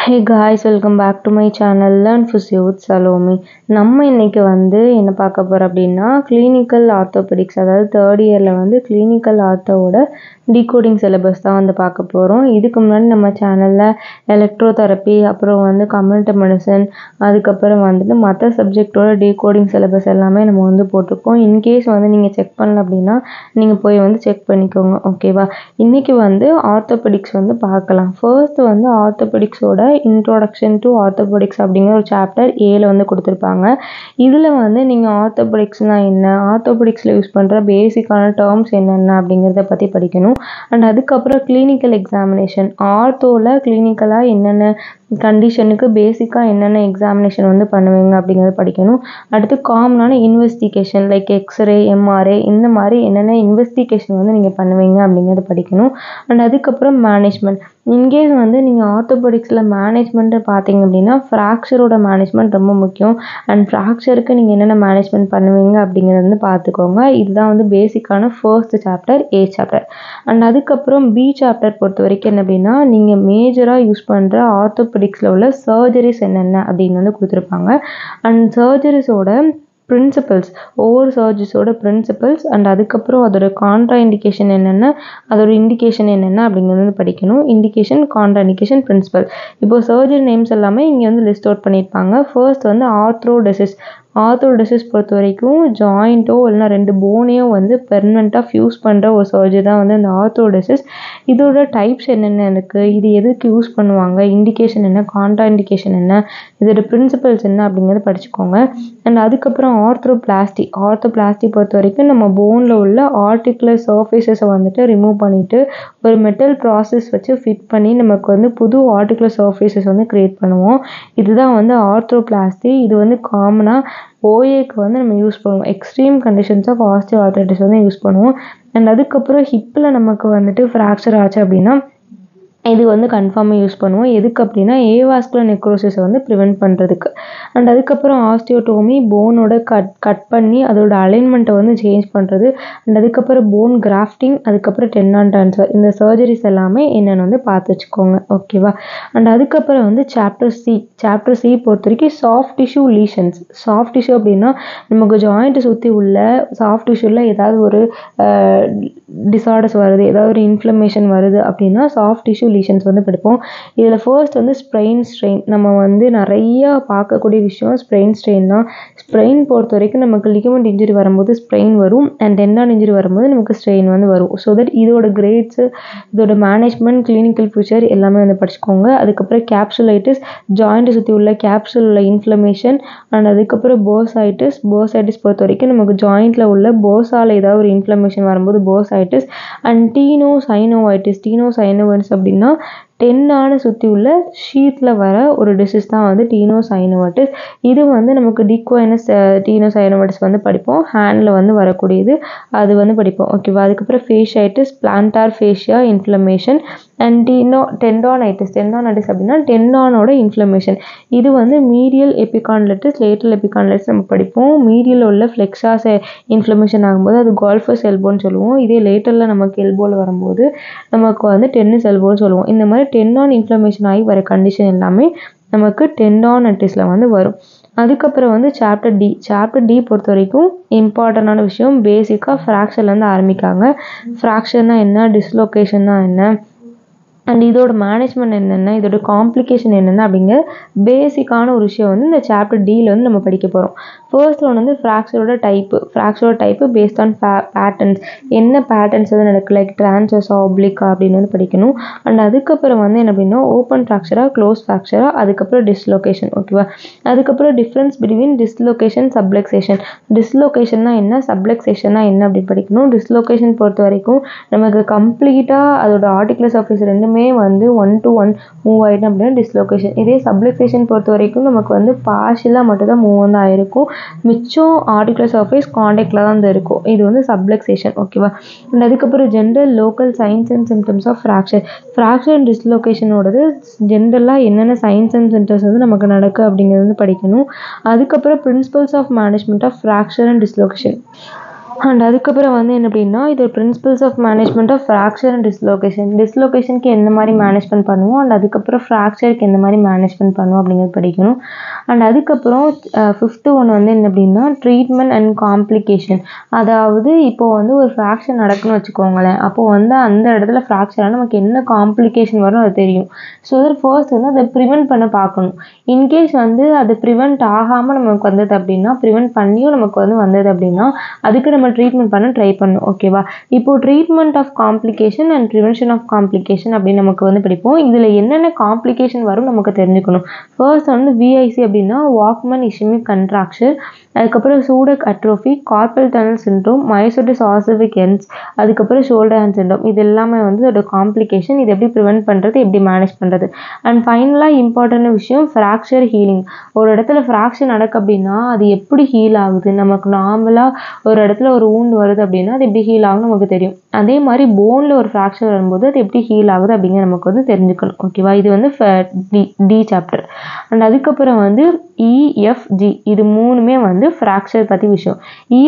Hey guys, welcome back to my channel Learn Physio with Salome. நம்ம இன்னைக்கு என்ன பார்க்க போறோம் அப்படின்னா கிளினிக்கல் ஆர்த்தோபெடிக்ஸ், அதாவது தேர்ட் இயர்ல கிளினிக்கல் ஆர்த்தோவோட டீகோடிங் சிலபஸ் தான் பார்க்க போறோம். இதுக்கு முன்னாடி நம்ம சேனல்ல எலக்ட்ரோதெரப்பி, அப்புறம் கம்யூனிட்டி மெடிசன், அதுக்கப்புறம் மற்ற சப்ஜெக்டோட டீகோடிங் சிலபஸ் எல்லாமே நம்ம போட்டிருக்கோம். இன்கேஸ் நீங்க செக் பண்ணல அப்படின்னா நீங்க போய் செக் பண்ணிக்கோங்க. ஓகேவா? இன்னைக்கு ஆர்த்தோபெடிக்ஸ் பார்க்கலாம். ஃபர்ஸ்ட் ஆர்த்தோபெடிக்ஸோட இன்ட்ரோடக்ஷன் டு ஆர்த்தோபெடிக்ஸ் அப்படிங்கிற ஒரு சாப்டர் ஏல கொடுத்துருப்பாங்க. இதுல நீங்க ஆர்த்தோபெடிக்ஸ்னா என்ன, ஆர்த்தோபெடிக்ஸ்ல யூஸ் பண்ற பேசிக்கான டேர்ம்ஸ் என்னென்ன அப்படிங்கிறத பத்தி படிக்கணும். அண்ட் அதுக்கப்புறம் கிளினிக்கல் எக்ஸாமினேஷன், ஆர்த்தோல கிளினிக்கலா என்னென்ன கண்டிஷனுக்கு பேசிக்கா என்னென்ன எக்ஸாமினேஷன் பண்ணுவீங்க அப்படிங்கிறத படிக்கணும். அடுத்து காமனான இன்வெஸ்டிகேஷன் லைக் எக்ஸ்ரே, எம்ஆர்ஐ, இந்த மாதிரி என்னென்ன இன்வெஸ்டிகேஷன் நீங்க பண்ணுவீங்க அப்படிங்கிறத படிக்கணும். அண்ட் அதுக்கப்புறம் மேனேஜ்மெண்ட். இன்கேஸ் நீங்க ஆர்த்தோபெடிக்ஸ்ல மேனேஜ்மெண்ட் பார்த்தீங்க அப்படின்னா ஃப்ராக்சரோட மேனேஜ்மெண்ட் ரொம்ப முக்கியம். அண்ட் ஃப்ராக்சருக்கு நீங்க என்னென்ன மேனேஜ்மெண்ட் பண்ணுவீங்க அப்படிங்கிறத பார்த்துக்கோங்க. இதுதான் பேசிக்கான first chapter, A chapter. And அதுக்கப்புறம் பி சாப்டர் பொறுத்த வரைக்கும் என்ன அப்படின்னா நீங்க மேஜரா யூஸ் பண்ற ஆர்த்தோபெடிக்ஸ்ல உள்ள சர்ஜரிஸ் என்னென்ன அப்படின்னு கொடுத்துருப்பாங்க. அண்ட் சர்ஜரிஸோட பிரின்சிபல்ஸ், ஒவ்வொரு சர்ஜரிஸோட பிரின்சிபல்ஸ், அண்ட் அதுக்கப்புறம் அதோட கான்ட்ரா இண்டிகேஷன் என்னென்ன, அதோட இண்டிகேஷன் என்னென்ன அப்படிங்கிறது படிக்கணும். Indication, contra indication, principle. இப்போ சர்ஜரி நேம்ஸ் எல்லாமே இங்கே லிஸ்ட் அவுட் பண்ணியிருப்பாங்க. First arthrodesis. ஆர்த்தோடெசிஸ் பொறுத்த வரைக்கும் ஜாயிண்ட்டோ இல்லைனா ரெண்டு போனையோ பெர்மனெண்ட்டாக ஃபியூஸ் பண்ணுற ஒரு சர்ஜரி தான் இந்த ஆர்த்தோடெசிஸ். இதோட டைப்ஸ் என்னென்ன இருக்குது, இது எதுக்கு யூஸ் பண்ணுவாங்க, இண்டிகேஷன் என்ன, கான்ட்ரா இண்டிகேஷன் என்ன, இதோட பிரின்சிபல்ஸ் என்ன அப்படிங்கிறத படிச்சுக்கோங்க. அண்ட் அதுக்கப்புறம் ஆர்த்தோபிளாஸ்டி. ஆர்த்தோபிளாஸ்டி பொறுத்த வரைக்கும் நம்ம போனில் உள்ள ஆர்டிகுலர் சர்ஃபேஸஸை ரிமூவ் பண்ணிவிட்டு ஒரு மெட்டல் ப்ராசஸ் வச்சு ஃபிட் பண்ணி நமக்கு புது ஆர்டிகுலர் சர்ஃபேஸஸ் கிரியேட் பண்ணுவோம். இதுதான் ஆர்த்தோபிளாஸ்டி. இது காமனாக ஓஏக்கு நம்ம யூஸ் பண்ணுவோம். Extreme conditions of osteoarthritis use பண்ணுவோம். அண்ட் அதுக்கப்புறம் ஹிப்பில் நமக்கு ஃப்ராக்சர் ஆச்சு அப்படின்னா இது கன்ஃபார்மாக யூஸ் பண்ணுவோம். எதுக்கு அப்படின்னா ஏவாஸ்குலர் நெக்ரோசிஸை ப்ரிவென்ட் பண்ணுறதுக்கு. அண்ட் அதுக்கப்புறம் ஆஸ்டியோட்டோமி, போனோட கட் பண்ணி அதோட அலைன்மெண்ட்டை சேஞ்ச் பண்ணுறது. அண்ட் அதுக்கப்புறம் போன் கிராஃப்டிங், அதுக்கப்புறம் டென்னான் ட்ரான்ஸ்ஃபர். இந்த சர்ஜரிஸ் எல்லாமே என்னென்னு பார்த்து வச்சுக்கோங்க. ஓகேவா? அண்ட் அதுக்கப்புறம் சாப்டர் சி. சாப்டர் சி பொறுத்த வரைக்கும் soft tissue lesions. Soft tissue அப்படின்னா நமக்கு ஜாயிண்ட்டை சுற்றி உள்ள சாஃப்ட் டிஷ்யூவில் ஏதாவது ஒரு டிசார்டர்ஸ் வருது, ஏதாவது ஒரு இன்ஃப்ளமேஷன் வருது அப்படின்னா சாஃப்ட் டிஷ்யூ லீஷன்ஸ் படிப்போம். இதில் ஃபர்ஸ்ட் ஸ்ப்ரெயின் ஸ்ட்ரெயின். நம்ம நிறையா பார்க்கக்கூடிய விஷயம் ஸ்ப்ரெயின் ஸ்ட்ரெயின் தான். ஸ்ப்ரெயின் பொறுத்த வரைக்கும் நமக்கு லிகமெண்ட் இன்ஜுரி வரும்போது ஸ்ப்ரெயின் வரும், அண்ட் டெண்டான் இன்ஜுரி வரும்போது நமக்கு ஸ்ட்ரெயின் வரும். ஸோ தட் இதோட கிரேட்ஸு, இதோட மேனேஜ்மெண்ட், கிளினிக்கல் ஃபியூச்சர் எல்லாமே படிச்சுக்கோங்க. அதுக்கப்புறம் கேப்சுலைட்டிஸ், ஜாயிண்ட்டை சுற்றி உள்ள கேப்சுல் உள்ள இன்ஃப்ளமேஷன். அண்ட் அதுக்கப்புறம் போசைட்டிஸ். போசைட்டிஸ் பொறுத்த வரைக்கும் நமக்கு ஜாயிண்ட்டில் உள்ள போசால ஏதாவது ஒரு இன்ஃப்ளமேஷன் வரும்போது போசைட்டிஸ். அண்ட் டீனோசைனோவைட்டிஸ். டீனோசைனோவைட்டிஸ் அப்படின்னா டென்னான சுற்றி உள்ள ஷீத்தில் வர ஒரு டிசீஸ் தான் டீனோசைனோவைட்டிஸ். இது நமக்கு டிக்வைனஸ் டீனோசைனோவைட்டிஸ் படிப்போம். ஹேண்டில் வரக்கூடியது அது படிப்போம். ஓகேவா? அதுக்கப்புறம் ஃபேஷைட்டிஸ், பிளான்டார் ஃபேஷியா இன்ஃப்ளமேஷன். அண்ட் டெண்டானைட்டிஸ். டெண்டானைட்டிஸ் அப்படின்னா டெண்டானோட இன்ஃப்ளமேஷன். இது மீடியல் எபிகான்டைட்டிஸ், லேட்டரல் எபிகான்டைட்டிஸ் நம்ம படிப்போம். மீடியல் உள்ள ஃப்ளெக்ஸாஸ் இன்ஃப்ளமேஷன் ஆகும்போது அது கால்ஃபஸ் எல்போன்னு சொல்லுவோம். இதே லேட்டரில் நமக்கு எல்போவில் வரும்போது நமக்கு டென்னிஸ் எல்போன்னு சொல்லுவோம். இந்த மாதிரி டெண்டான் இன்ஃப்ளமேஷன் ஆகி வர கண்டிஷன் எல்லாமே நமக்கு டெண்டானைட்டிஸில் வரும். அதுக்கப்புறம் சாப்டர் டி. சாப்டர் டி பொறுத்த வரைக்கும் இம்பார்ட்டண்டான விஷயம் பேசிக்காக ஃப்ராக்சர்லேருந்து ஆரம்பிக்காங்க. ஃப்ராக்சர்னா என்ன, டிஸ்லொகேஷன்னா என்ன, அண்ட் இதோட மேனேஜ்மெண்ட் என்னென்ன, இதோட காம்ப்ளிகேஷன் என்னென்ன அப்படிங்கிற பேசிக்கான ஒரு விஷயம் இந்த சாப்டர் டியில் நம்ம படிக்க போகிறோம். ஃபர்ஸ்ட் ஒன் ஃப்ராக்சரோட டைப்பு. ஃப்ராக்சரோட டைப்பு பேஸ்ட் ஆன் பேட்டர்ன்ஸ். என்ன பேட்டர்ன்ஸ் நடக்கு, லைக் ட்ரான்ஸ்வர்ஸா, ஒப்ளிக்கா அப்படின்னு படிக்கணும். அண்ட் அதுக்கப்புறம் என்ன அப்படின்னா ஓப்பன் ஃப்ராக்சரா, க்ளோஸ் ஃப்ராக்சரா, அதுக்கப்புறம் டிஸ்லொகேஷன். ஓகேவா? அதுக்கப்புறம் டிஃப்ரென்ஸ் பிட்வீன் டிஸ்லொகேஷன், சப்ளக்சேஷன். டிஸ்லொகேஷன்னா என்ன, சப்ளக்சேஷன்னா என்ன அப்படின்னு படிக்கணும். டிஸ்லொகேஷன் பொறுத்த வரைக்கும் நமக்கு கம்ப்ளீட்டாக அதோட ஆர்டிகுலர் சர்ஃபேஸ் ரெண்டுமே 1-to-1 மூவ் ஆகிடும் அப்படின்னா டிஸ்லொகேஷன். இதே சப்ளக்சேஷன் பொறுத்த வரைக்கும் நமக்கு பார்ஷியலாக மட்டும் தான் மூவ் ஆகிருக்கும், மிச்சம் ஆர்டிகுலர் சர்ஃபேஸ் காண்டாக்டில் தான் இருக்கும். இது சப்ளக்சேஷன். ஓகேவா? அண்ட் அதுக்கப்புறம் general local signs and symptoms of fracture. Fracture and டிஸ்லொகேஷனோடது ஜென்ரலாக என்னென்ன சைன்ஸ் அண்ட் சிம்டம்ஸ் நமக்கு நடக்கு அப்படிங்கிறது படிக்கணும். அதுக்கப்புறம் principles of management of fracture and dislocation. And அதுக்கப்புறம் வந்து என்ன அப்படின்னா இது principles of management of fracture and டிஸ்லோகேஷனுக்கு எந்த மாதிரி மேனேஜ்மெண்ட் பண்ணுவோம் அண்ட் அதுக்கப்புறம் ஃப்ராக்சருக்கு எந்த மாதிரி மேனேஜ்மெண்ட் பண்ணுவோம் அப்படிங்கிறது படிக்கணும். அண்ட் அதுக்கப்புறம் 5th ஒன் வந்து என்ன அப்படின்னா ட்ரீட்மெண்ட் அண்ட் காம்ப்ளிகேஷன். அதாவது இப்போ வந்து ஒரு ஃப்ராக்சர் நடக்குன்னு வச்சுக்கோங்களேன், அப்போது வந்து அந்த இடத்துல ஃப்ராக்சராக நமக்கு என்ன காம்ப்ளிகேஷன் வரும் அது தெரியும். ஸோ அதில் ஃபர்ஸ்ட் வந்து அதை ப்ரிவெண்ட் பண்ண பார்க்கணும். இன்கேஸ் வந்து அது ப்ரிவெண்ட் ஆகாமல் நமக்கு வந்தது அப்படின்னா, ப்ரிவெண்ட் பண்ணியும் நமக்கு வந்து வந்தது அப்படின்னா அதுக்கு நம்ம ட்ரீட்மெண்ட் பண்ண ட்ரை பண்ணணும். ஓகேவா? இப்போது treatment of complication and prevention of complication அப்படின்னு நமக்கு வந்து படிப்போம். இதில் என்னென்ன காம்ப்ளிகேஷன் வரும் நமக்கு தெரிஞ்சுக்கணும். ஃபர்ஸ்ட் வந்து விஐசி அப்படின்னா வாக்மன் இஷ்மிக் கண்ட்ராக்சர், அதுக்கப்புறம் Sudeck atrophy, carpal tunnel syndrome, myositis ossificans, அதுக்கப்புறம் ஷோல்டர் ஹேண்ட் சிண்ட்ரோம். இது எல்லாமே வந்து அதோட காம்ப்ளிகேஷன். இது எப்படி ப்ரிவெண்ட் பண்ணுறது, எப்படி மேனேஜ் பண்ணுறது. அண்ட் ஃபைனலாக இம்பார்ட்டன்ட் விஷயம் ஃப்ராக்சர் ஹீலிங். ஒரு இடத்துல ஃப்ராக்சர் நடக்கு அப்படின்னா அது எப்படி ஹீல் ஆகுது, நமக்கு நார்மலாக ஒரு இடத்துல ஒரு wound வருது அப்படின்னா அது எப்படி ஹீல் ஆகும் நமக்கு தெரியும். அதே மாதிரி போனில் ஒரு ஃப்ராக்சர் வரும்போது அது எப்படி ஹீல் ஆகுது அப்படிங்கிற நமக்கு வந்து தெரிஞ்சுக்கணும். ஓகேவா? இது வந்து டி சாப்டர். அண்ட் அதுக்கப்புறம் வந்து இஎஃப்ஜி இது மூணுமே வந்து ஃப்ராக்சர் பற்றி விஷயம்.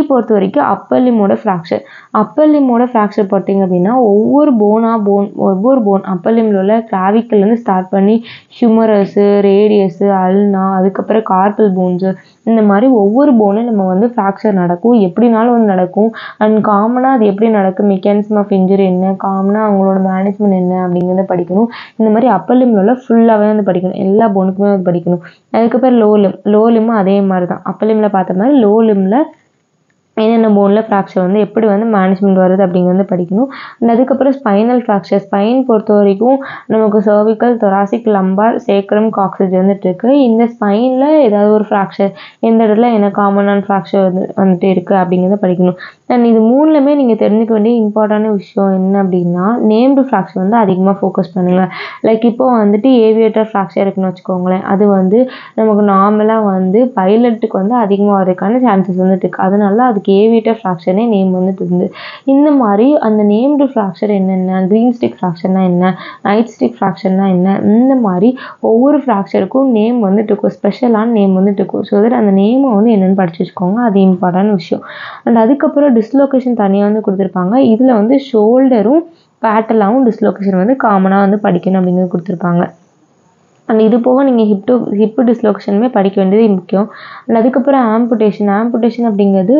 பொறுத்த வரைக்கும் அப்பர் லிம்மோட ஃப்ராக்சர். அப்பர் லிம்மோட ஃப்ராக்சர் பார்த்தீங்க அப்படின்னா ஒவ்வொரு போன் அப்பர் லிம்மில் உள்ள கிளாவிக்கல்லேருந்து ஸ்டார்ட் பண்ணி ஹியூமரஸு, ரேடியஸு, அல்னா, அதுக்கப்புறம் கார்பல் போன்ஸு, இந்த மாதிரி ஒவ்வொரு போனும் நம்ம வந்து ஃப்ராக்சர் நடக்கும். எப்படினாலும் வந்து நடக்கும். அண்ட் காமனாக அது எப்படி நடக்கும், மெக்கானிசம் ஆஃப் இன்ஜுரி என்ன, காமனாக அவங்களோட மேனேஜ்மெண்ட் என்ன அப்படிங்கிறத படிக்கணும். இந்த மாதிரி அப்பர் லிம்மில் உள்ள ஃபுல்லாகவே வந்து படிக்கணும். எல்லா போனுக்குமே வந்து படிக்கணும். அதுக்கப்புறம் லோ லிம்மும் அதே மாதிரி தான். அப்பர் லிம்மில் பார்த்த மாதிரி லோ லிம்மில் என்னென்ன போனில் ஃப்ராக்சர் வந்து எப்படி வந்து மேனேஜ்மெண்ட் வருது அப்படிங்கிறது படிக்கணும். அண்ட் அதுக்கப்புறம் ஸ்பைனல் ஃப்ராக்சர். ஸ்பைன் பொறுத்த வரைக்கும் நமக்கு சர்விக்கல், தொராசிக், லம்பார், சேக்ரம், காக்சிஜ் வந்துட்டு இருக்கு. இந்த ஸ்பைனில் ஏதாவது ஒரு ஃப்ராக்சர் எந்த இடத்துல என்ன காமனான ஃப்ராக்சர் வந்துட்டு இருக்குது அப்படிங்கிறத படிக்கணும். அண்ட் இது மூணுலையுமே நீங்கள் தெரிஞ்சுக்க வேண்டிய இம்பார்ட்டன்டான விஷயம் என்ன அப்படின்னா நேம்டு ஃப்ராக்சர் வந்து அதிகமாக ஃபோக்கஸ் பண்ணுங்கள். லைக் இப்போ வந்துட்டு ஏவியேட்டர் ஃப்ராக்சர் இருக்குன்னு வச்சுக்கோங்களேன், அது வந்து நமக்கு நார்மலாக வந்து பைலட்டுக்கு வந்து அதிகமாக வரதுக்கான சான்சஸ் வந்துட்டு இருக்குது. அதனால அதுக்கு ஏவியேட்டர் ஃப்ராக்சர்னே நேம் வந்துட்டு இருந்து. இந்த மாதிரி அந்த நேம்டு ஃப்ராக்சர் என்னென்ன, க்ரீன் ஸ்டிக் ஃப்ராக்சர்னா என்ன, நைட் ஸ்டிக் ஃப்ராக்சர்னா என்ன, இந்த மாதிரி ஒவ்வொரு ஃப்ராக்சருக்கும் நேம் வந்துட்டு இருக்கும், ஸ்பெஷலான நேம் வந்துட்டு இருக்கும். ஸோ தட் அந்த நேமை வந்து என்னென்னு படிச்சு வச்சுக்கோங்க, அது இம்பார்ட்டன்ட் விஷயம். அண்ட் அதுக்கப்புறம் டிஸ்லோகேஷன் தனியாக வந்து கொடுத்துருப்பாங்க. இதில் வந்து ஷோல்டரும் பேட்டலாவும் டிஸ்லோகேஷன் வந்து காமனாக வந்து படிக்கணும் அப்படிங்கிறது கொடுத்துருப்பாங்க. அண்ட் இது போக நீங்கள் ஹிப்பு டிஸ்லோகேஷனுமே படிக்க வேண்டியது முக்கியம். அண்ட் அதுக்கப்புறம் ஆம்புடேஷன் அப்படிங்கிறது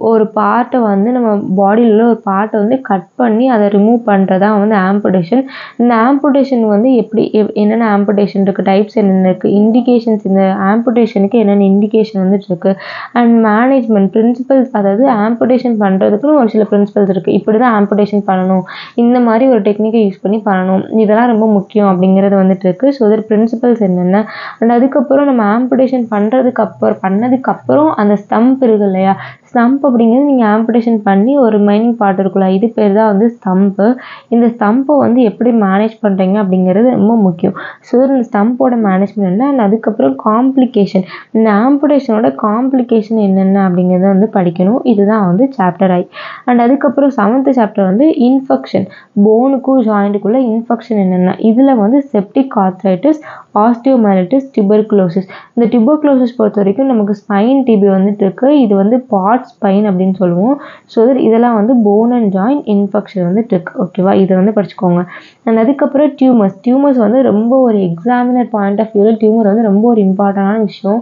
ஒரு பார்ட்டை வந்து நம்ம பாடியில் உள்ள ஒரு பார்ட்டை வந்து கட் பண்ணி அதை ரிமூவ் பண்ணுறதா வந்து ஆம்புடேஷன். இந்த ஆம்புடேஷன் வந்து எப்படி என்னென்ன ஆம்புடேஷன் இருக்குது, டைப்ஸ் என்னென்ன இருக்குது, இண்டிகேஷன்ஸ், இந்த ஆம்புடேஷனுக்கு என்னென்ன இண்டிகேஷன் வந்துட்டு இருக்குது. அண்ட் மேனேஜ்மெண்ட் பிரின்சிபல்ஸ், அதாவது ஆம்புடேஷன் பண்ணுறதுக்குன்னு ஒரு சில பிரின்சிபல்ஸ் இருக்குது. இப்படி தான் ஆம்புடேஷன் பண்ணணும், இந்த மாதிரி ஒரு டெக்னிக்கை யூஸ் பண்ணி பண்ணணும், இதெல்லாம் ரொம்ப முக்கியம் அப்படிங்கிறது வந்துட்டு இருக்குது. ஸோ பிரின்சிபல்ஸ் என்னென்ன. அண்ட் அதுக்கப்புறம் நம்ம ஆம்புடேஷன் பண்ணதுக்கப்புறம் அந்த ஸ்டம்ப் இருக்கு இல்லையா, ஸ்டம்ப் அப்படிங்கிறது நீங்கள் ஆம்புடேஷன் பண்ணி ஒரு மைனிங் பார்ட் இருக்குல்ல, இது பேர் தான் வந்து ஸ்டம்ப்பு. இந்த ஸ்டம்ப்பை வந்து எப்படி மேனேஜ் பண்ணுறீங்க அப்படிங்கிறது ரொம்ப முக்கியம். ஸோ இந்த ஸ்டம்போட மேனேஜ்மெண்ட் என்ன. அண்ட் அதுக்கப்புறம் காம்ப்ளிகேஷன், இந்த ஆம்புடேஷனோட காம்ப்ளிகேஷன் என்னென்ன அப்படிங்கிறத வந்து படிக்கணும். இதுதான் வந்து சாப்டர் ஐ. அண்ட் அதுக்கப்புறம் 7th சாப்டர் வந்து இன்ஃபெக்ஷன். போனுக்கும் ஜாயிண்ட்டுக்குள்ள இன்ஃபெக்ஷன் என்னென்ன. இதில் வந்து செப்டிக் ஆர்த்ரைட்டிஸ், ஆஸ்டியோமைலிட்டிஸ், டியூபர்குலோசிஸ். இந்த டியூபர்குலோசிஸ் பொறுத்த வரைக்கும் நமக்கு ஸ்பைன் டிபி வந்துட்டு இருக்கு. இது வந்து பார்ட் ஸ்பைன் அப்படின்னு சொல்லுவோம். ஸோ இதெல்லாம் வந்து போன் அண்ட் ஜாயிண்ட் இன்ஃபெக்ஷன் வந்துட்டு இருக்கு. ஓகேவா? இதை வந்து படிச்சுக்கோங்க. அண்ட் அதுக்கப்புறம் டியூமர்ஸ் வந்து ரொம்ப ஒரு எக்ஸாமினர் பாயிண்ட் ஆஃப் வியூவில் டியூமர் வந்து ரொம்ப ஒரு இம்பார்ட்டண்டான விஷயம்.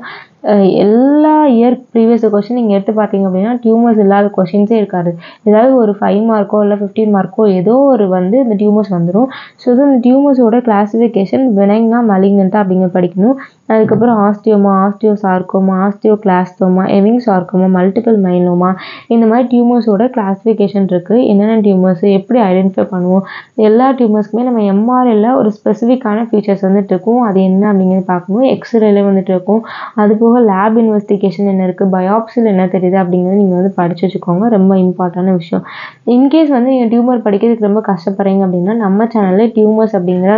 எல்லா இயர் ப்ரீவியஸ் கொஸ்டின் நீங்கள் எடுத்து பார்த்தீங்க அப்படின்னா டியூமர்ஸ் இல்லாத கொஸ்டின்ஸே இருக்காது. ஏதாவது ஒரு 5 மார்க்கோ இல்லை 15 மார்க்கோ ஏதோ ஒரு வந்து இந்த டியூமர்ஸ் வந்துடும். ஸோ இந்த டியூமர்ஸோட கிளாஸிஃபிகேஷன் பெனைனா மலிக்னன்ட்டா அப்படிங்கிற படிக்கணும். அதுக்கப்புறம் ஆஸ்டியோமா, ஆஸ்டியோசார்கோமா, ஆஸ்டியோகிளாஸ்டோமா, எவிங் சார்கோமா, மல்டிபிள் மைலோமா, இந்த மாதிரி டியூமர்ஸோட கிளாஸிஃபிகேஷன் இருக்குது. என்னென்ன டியூமர்ஸ் எப்படி ஐடென்டிஃபை பண்ணுவோம், எல்லா டியூமர்ஸ்க்குமே நம்ம எம்ஆர்ஐயில் ஒரு ஸ்பெசிஃபிக்கான ஃபீச்சர்ஸ் வந்துட்டு இருக்கும். அது என்ன அப்படிங்கிறது பார்க்கணும். எக்ஸ்ரேல வந்துட்டு இருக்கும். அதுபோக லேப் இன்வெஸ்டிகேஷன் என்ன இருக்குது, பயாப்சியில் என்ன தெரியுது அப்படிங்கிறது நீங்கள் வந்து படித்து வச்சுக்கோங்க. ரொம்ப இம்பார்ட்டன்டான விஷயம். இன்கேஸ் வந்து நீங்கள் டியூமர் படிக்கிறதுக்கு ரொம்ப கஷ்டப்படுறீங்க அப்படின்னா நம்ம சேனலில் டியூமர்ஸ் அப்படிங்கிற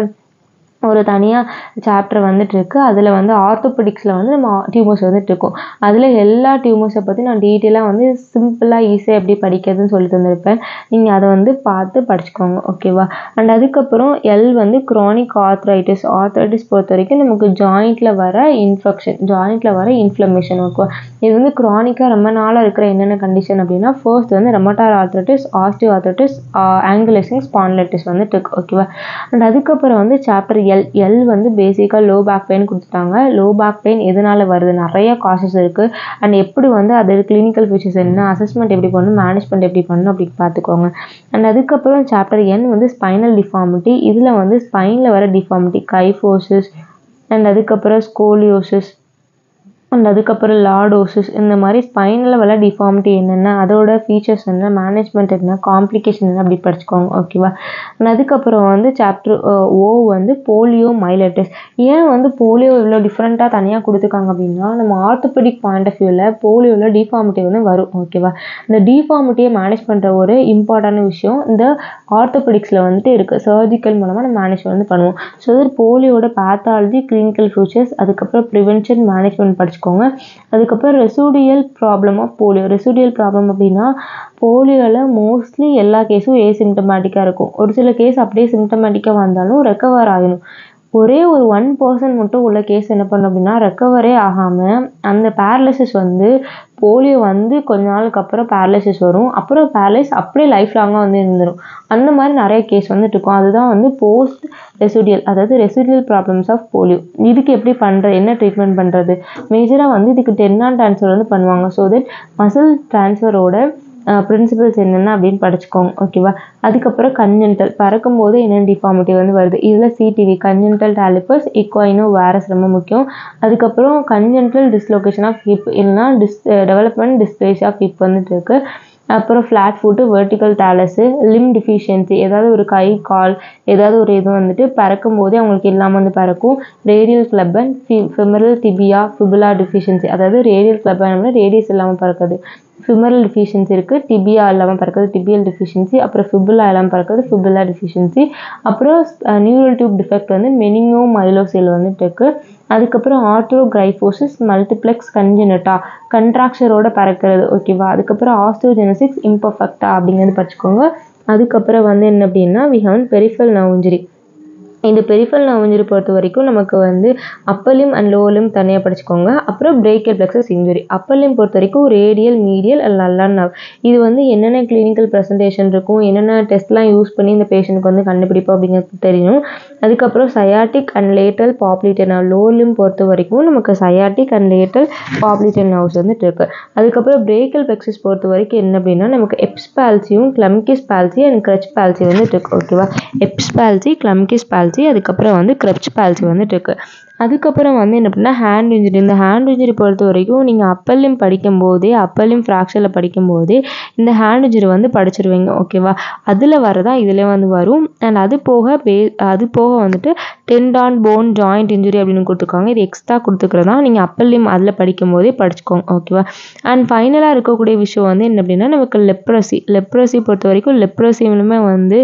ஒரு தனியாக சாப்டர் வந்துட்டு இருக்கு. அதில் வந்து ஆர்த்தோபெடிக்ஸில் வந்து நம்ம டியூமர்ஸ் வந்துட்டு இருக்கும். அதில் எல்லா டியூமர்ஸை பற்றி நான் டீட்டெயிலாக வந்து சிம்பிளாக ஈஸியாக எப்படி படிக்கிறதுன்னு சொல்லி தந்திருப்பேன். நீங்கள் அதை வந்து பார்த்து படிச்சுக்கோங்க, ஓகேவா? அண்ட் அதுக்கப்புறம் எல் வந்து க்ரானிக் ஆர்த்ரைட்டிஸ். ஆர்த்ரைட்டிஸ் பொறுத்த வரைக்கும் நமக்கு ஜாயிண்ட்டில் வர இன்ஃபெக்ஷன், ஜாயிண்ட்டில் வர இன்ஃப்ளமேஷன், ஓகேவா? இது வந்து க்ரானிக்காக ரொம்ப நாளாக இருக்கிற என்னென்ன கண்டிஷன் அப்படின்னா, ஃபர்ஸ்ட் வந்து ரெமட்டாய்டு ஆர்த்ரைட்டிஸ், ஆஸ்டியோ ஆர்த்ரைட்டிஸ், ஆங்கிலேசிங் ஸ்பாண்டிலைட்டிஸ் வந்துட்டு இருக்கு, ஓகேவா? அண்ட் அதுக்கப்புறம் வந்து சாப்டர் எல் வந்து பேசிக்காக லோ பேக் பெயின் கொடுத்துட்டாங்க. லோ பேக் பெயின் எதனால வருது, நிறைய காசஸ் இருக்குது. அண்ட் எப்படி வந்து அது கிளினிக்கல் ஃபீச்சர்ஸ் என்ன, அசஸ்மெண்ட் எப்படி பண்ணணும், மேனேஜ்மெண்ட் எப்படி பண்ணணும் அப்படி பார்த்துக்கோங்க. அண்ட் அதுக்கப்புறம் சாப்டர் என் வந்து ஸ்பைனல் டிஃபார்மிட்டி. இதில் வந்து ஸ்பைனில் வர டிஃபார்மிட்டி, கைஃபோசிஸ் அண்ட் அதுக்கப்புறம் ஸ்கோலியோசிஸ் அண்ட் அதுக்கப்புறம் லார்டோசிஸ், இந்த மாதிரி ஸ்பைனில் வர டிஃபார்மிட்டி என்னென்ன, அதோட ஃபீச்சர்ஸ் என்ன, மேனேஜ்மெண்ட் என்ன, காம்ப்ளிகேஷன் என்ன அப்படி படிச்சுக்கோங்க, ஓகேவா? அண்ட் அதுக்கப்புறம் வந்து சாப்டர் ஓ வந்து போலியோ மைலைட்டிஸ். ஏன் வந்து போலியோ இவ்வளோ டிஃப்ரெண்ட்டாக தனியாக கொடுத்துருக்காங்க அப்படின்னா, நம்ம ஆர்த்தோபெடிக் பாயிண்ட் ஆஃப் வியூவில் போலியோவில் டிஃபார்மிட்டி வந்து வரும், ஓகேவா? இந்த டிஃபார்மிட்டியை மேனேஜ் பண்ணுற ஒரு இம்பார்ட்டன்ட் விஷயம் இந்த ஆர்த்தோபெடிக்ஸில் வந்துட்டு இருக்குது. சர்ஜிக்கல் மூலமாக நம்ம மேனேஜ் வந்து பண்ணுவோம். ஸோ இது போலியோட பேத்தாலஜி, கிளினிக்கல் ஃபீச்சர்ஸ், அதுக்கப்புறம் ப்ரிவென்ஷன், மேனேஜ்மெண்ட் படிச்சுக்கோங்க. அதுக்கப்புறம் residual problem of polio. Residual problem அப்படின்னா போலியோவில் மோஸ்ட்லி எல்லா கேஸும் ஏசிம்டமேட்டிக்காக இருக்கும். ஒரு சில கேஸ் அப்படியே சிம்டமேட்டிக்காக வந்தாலும் ரெக்கவர் ஆகணும். ஒரே ஒரு 1% மட்டும் உள்ள கேஸ் என்ன பண்ணும் அப்படின்னா ரெக்கவரே ஆகாமல் அந்த பேரலிசிஸ் வந்து போலியோ வந்து கொஞ்ச நாளுக்கு அப்புறம் பேரலிசிஸ் வரும். அப்புறம் பேரலைஸ் அப்படியே லைஃப் லாங்காக வந்து இருந்துடும். அந்த மாதிரி நிறைய கேஸ் வந்துட்டு இருக்கும். அதுதான் வந்து போஸ்ட் ரெசிடியல், அதாவது ரெசிடியல் ப்ராப்ளம்ஸ் ஆஃப் போலியோ. இதுக்கு எப்படி பண்ணுறது, என்ன ட்ரீட்மெண்ட் பண்ணுறது, மேஜராக வந்து இதுக்கு டென்னான் ட்ரான்ஸ்ஃபர் வந்து பண்ணுவாங்க. ஸோ தட் மசில் ட்ரான்ஸ்ஃபரோட பிரின்சிபல்ஸ் என்னென்ன அப்படின்னு படிச்சுக்கோங்க, ஓகேவா? அதுக்கப்புறம் கன்ஜென்டல், பறக்கும்போது என்னென்ன டிஃபார்மிட்டி வந்து வருது. இதில் CTEV, congenital talipes equinovarus ரொம்ப முக்கியம். அதுக்கப்புறம் கன்ஜென்டல் டிஸ்லோகேஷன் ஆஃப் ஹிப், இல்லைனா டெவலப்மெண்ட் டிஸ்பிளேசியா ஆஃப் ஹிப் வந்துட்டு இருக்கு. அப்புறம் flat foot, vertical talus, limb deficiency, ஏதாவது ஒரு கை கால் ஏதாவது ஒரு இது வந்துட்டு பறக்கும் போதே அவங்களுக்கு இல்லாமல் வந்து பறக்கும். ரேடியல் கிளப்பன், ஃபெமரல் டிபியா ஃபிபுலா டிஃபிஷியன்சி, அதாவது ரேடியல் கிளப்பன் ரேடியஸ் இல்லாமல் பறக்குது, ஃபிமரல் டிஃபிஷியன்சி இருக்குது, டிபியா இல்லாமல் பறக்குது டிபியல் டிஃபிஷியன்சி, அப்புறம் ஃபிபுலா இல்லாமல் பறக்குது ஃபிபுலா டிஃபிஷியன்சி. அப்புறம் நியூரல் டியூப் டிஃபெக்ட் வந்து மெனிங்கோ மைலோசெல் வந்துட்டு இருக்குது. அதுக்கப்புறம் ஆர்த்ரோகிரைஃபோசிஸ் மல்டிப்ளெக்ஸ் கன்ஜெனிட்டா, கண்ட்ராக்சரோட பறக்கிறது, ஓகேவா? அதுக்கப்புறம் ஆஸ்டியோஜெனசிஸ் இம்பர்ஃபெக்டா அப்படிங்கிறது படிச்சுக்கோங்க. அதுக்கப்புறம் வந்து என்ன அப்படின்னா we have peripheral nerve injury. இந்த பெரிஃபரல் நர்வ் இன்ஜுரி பொறுத்த வரைக்கும் நமக்கு வந்து upper limb and lower limb தனியாக படிச்சுக்கோங்க. அப்புறம் brachial plexus injury. Upper limb பொறுத்த வரைக்கும் ரேடியல், மீடியல் அண்ட் லல்லர் நர்வ். இது வந்து என்னென்ன கிளினிக்கல் ப்ரெசன்டேஷன் இருக்கும், என்னென்ன டெஸ்ட்லாம் யூஸ் பண்ணி இந்த பேஷண்ட்டுக்கு வந்து கண்டுபிடிப்போம் அப்படிங்கிறது தெரியும். அதுக்கப்புறம் sciatic and lateral popliteal nerve. Lower limb பொறுத்த வரைக்கும் நமக்கு sciatic and lateral popliteal nerves வந்துட்டு இருக்குது. அதுக்கப்புறம் பிரேக்கியல் பிளெக்ஸஸ் பொறுத்த வரைக்கும் என்ன அப்படின்னா நமக்கு எப்ஸ் பால்சியும் கிளம்கிஸ் பால்சி அண்ட் கிரச் பால்சி வந்துட்டு இருக்கு, ஓகேவா? எப்ஸ் பால்சி, கிளம்கிஸ் பால்சி, அதுக்கப்புறம் வந்து கிரச் பால்சி வந்துட்டு இருக்கு. அதுக்கப்புறம் வந்து என்ன அப்படின்னா ஹேண்ட் இன்ஜுரி. இந்த ஹேண்ட் இன்ஜுரி பொறுத்த வரைக்கும் நீங்கள் அப்பர் லிம் படிக்கும்போதே, அப்பர் லிம் ஃப்ராக்சரில் படிக்கும்போதே இந்த ஹேண்ட் இன்ஜுரி வந்து படிச்சிருவீங்க, ஓகேவா? அதில் வரதா இதில் வந்து வரும். அண்ட் அது போக வந்துட்டு டெண்டான், போன், ஜாயிண்ட் இன்ஜுரி அப்படின்னு கொடுத்துருக்காங்க. இது எக்ஸ்ட்ரா கொடுத்துக்கிறதா நீங்கள் அப்பர் லிம் அதில் படிக்கும்போதே படிச்சுக்கோங்க, ஓகேவா? அண்ட் ஃபைனலாக இருக்கக்கூடிய விஷயம் வந்து என்ன அப்படின்னா நமக்கு லெப்ரசி பொறுத்த வரைக்கும் லெப்ரசிலுமே வந்து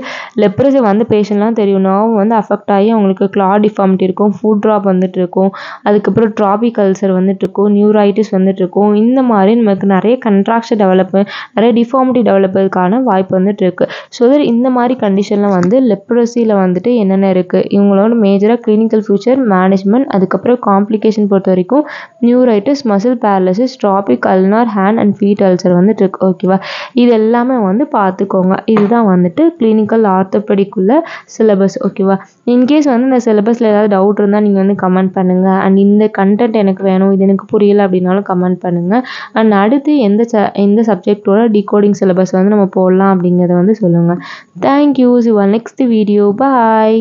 லெப்ரசி வந்து பேஷண்ட்லாம் தெரியும், நர்வ் வந்து அஃபெக்ட் ஆகி அவங்களுக்கு கிளா டிஃபார்மிட்டி இருக்கும், ஃபுட் ட்ராப் வந்துட்டு இருக்கும், அதுக்கப்புறம் ட்ராபிக் அல்சர் வந்துட்டு இருக்கும், நியூரைட்டிஸ் வந்துட்டு இருக்கும். இந்த மாதிரி நமக்கு நிறைய கண்ட்ராக்ஷன் டெவலப்பு, நிறைய டிஃபார்மிட்டி டெவலப்புக்கான வாய்ப்பு வந்துட்டு இருக்குது. ஸோ இந்த மாதிரி கண்டிஷனில் வந்து லெப்ரசியில் வந்துட்டு என்னென்ன இருக்குது, இவங்களோட மேஜராக கிளினிக்கல் ஃபியூச்சர், மேனேஜ்மெண்ட், அதுக்கப்புறம் காம்ப்ளிகேஷன் பொறுத்த வரைக்கும் neuritis, muscle paralysis, trophic ulnar hand and feet ulcer வந்துட்டு இருக்கு, ஓகேவா? இது எல்லாமே வந்து பார்த்துக்கோங்க. இதுதான் வந்துட்டு கிளினிக்கல் ஆர்த்தோபெடிக் உள்ள சிலபஸ், ஓகேவா? இன்கேஸ் வந்து இந்த சிலபஸில் ஏதாவது டவுட் இருந்தால் நீங்கள் வந்து கமெண்ட் பண்ணுங்கள். அண்ட் இந்த கண்டென்ட் எனக்கு வேணும், இது எனக்கு புரியலை அப்படின்னாலும் கமெண்ட் பண்ணுங்கள். அண்ட் அடுத்து எந்த சப்ஜெக்டோட டிகோடிங் சிலபஸ் வந்து நம்ம போடலாம் அப்படிங்கிறத வந்து சொல்லுங்கள். Thank you. C you next video. Bye.